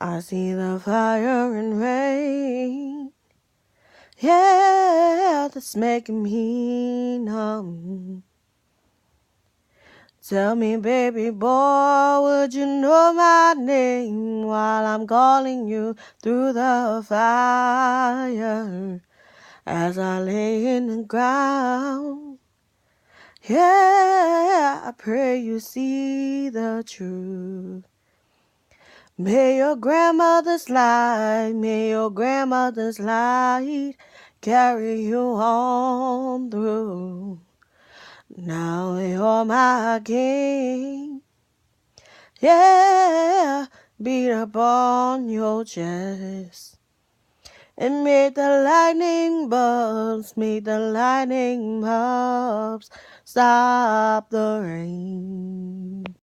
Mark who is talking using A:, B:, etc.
A: I see the fire and rain. Yeah, that's making me numb. Tell me, baby boy, would you know my name while I'm calling you through the fire as I lay in the ground? Yeah, I pray you see the truth. May your grandmother's light carry you on through. Now you're my king. Yeah, beat upon your chest. And may the lightning bulbs stop the rain.